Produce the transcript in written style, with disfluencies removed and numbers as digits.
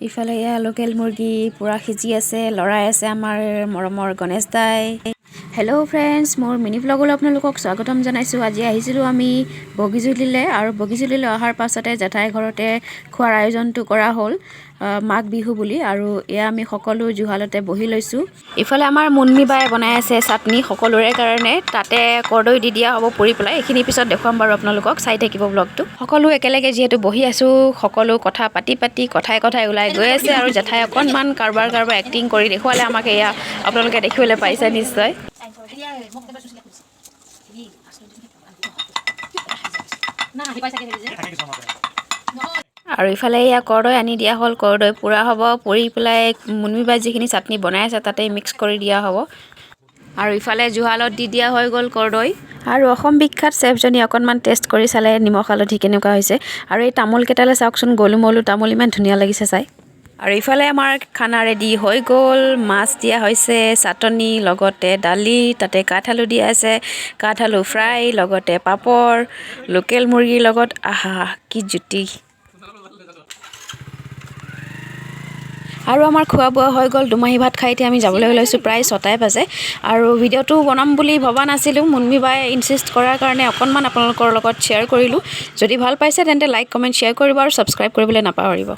ইফালে এয়া লোকেল মুৰ্গী পুৰা সিজি আছে, লৰাই আছে আমাৰ মৰমৰ গণেশ দাই। হেল্ল' ফ্ৰেণ্ডছ, মোৰ মিনি ব্লগলৈ আপোনালোকক স্বাগতম জনাইছোঁ। আজি আহিছিলোঁ আমি বগীজুলিলৈ, আৰু বগীজুলিলৈ অহাৰ পাছতে জেঠাই ঘৰতে খোৱাৰ আয়োজনটো কৰা হ'ল মাঘ বিহু বুলি। আৰু এয়া আমি সকলো জুহালতে বহি লৈছোঁ। ইফালে আমাৰ মুন্মি বাই বনাই আছে চাটনি সকলোৰে কাৰণে, তাতে কৰ্দৈ দি দিয়া হ'ব পুৰি পেলাই। এইখিনি পিছত দেখুৱাম বাৰু আপোনালোকক, চাই থাকিব ব্লগটো। সকলো একেলগে যিহেতু বহি আছোঁ, সকলো কথা পাতি কথাই ওলাই গৈ আছে, আৰু জেঠাই অকণমান কাৰোবাৰ এক্টিং কৰি দেখুৱালে আমাক। এয়া আপোনালোকে দেখিবলৈ পাইছে নিশ্চয়। আৰু ইফালে এয়া কৰ্দৈ আনি দিয়া হ'ল, কৰ্দৈ পুৰা হ'ব, পুৰি পেলাই মুন্মি বাই যিখিনি চাটনি বনাই আছে তাতে মিক্স কৰি দিয়া হ'ব। আৰু ইফালে জুহালত দি দিয়া হৈ গ'ল কৰ্দৈ। আৰু অসম বিখ্যাত চেফজনী অকণমান টেষ্ট কৰি চালে নিমখ হালধি কেনেকুৱা হৈছে। আৰু এই তামোল কেইটালে চাওকচোন, গোলুমলু তামোল, ইমান ধুনীয়া লাগিছে চাই। আৰু ইফালে আমাৰ খানা ৰেডি হৈ গ'ল, মাছ দিয়া হৈছে, চাটনি লগতে দালি, তাতে কাঠআলু দিয়া আছে, কাঠআলু ফ্ৰাই লগতে পাপৰ, লোকেল মুৰ্গীৰ লগত। আহা কি জুতি। আৰু আমাৰ খোৱা বোৱা হৈ গ'ল, দুমাহী ভাত খাই এতিয়া আমি যাবলৈ ওলাইছোঁ, প্ৰায় 6টাই বাজে। আৰু ভিডিঅ'টো বনাম বুলি ভবা নাছিলোঁ, মুন্মি বাই ইনচিষ্ট কৰাৰ কাৰণে অকণমান আপোনালোকৰ লগত শ্বেয়াৰ কৰিলোঁ। যদি ভাল পাইছে তেন্তে লাইক কমেণ্ট শ্বেয়াৰ কৰিব, আৰু ছাবস্ক্ৰাইব কৰিবলৈ নাপাহৰিব।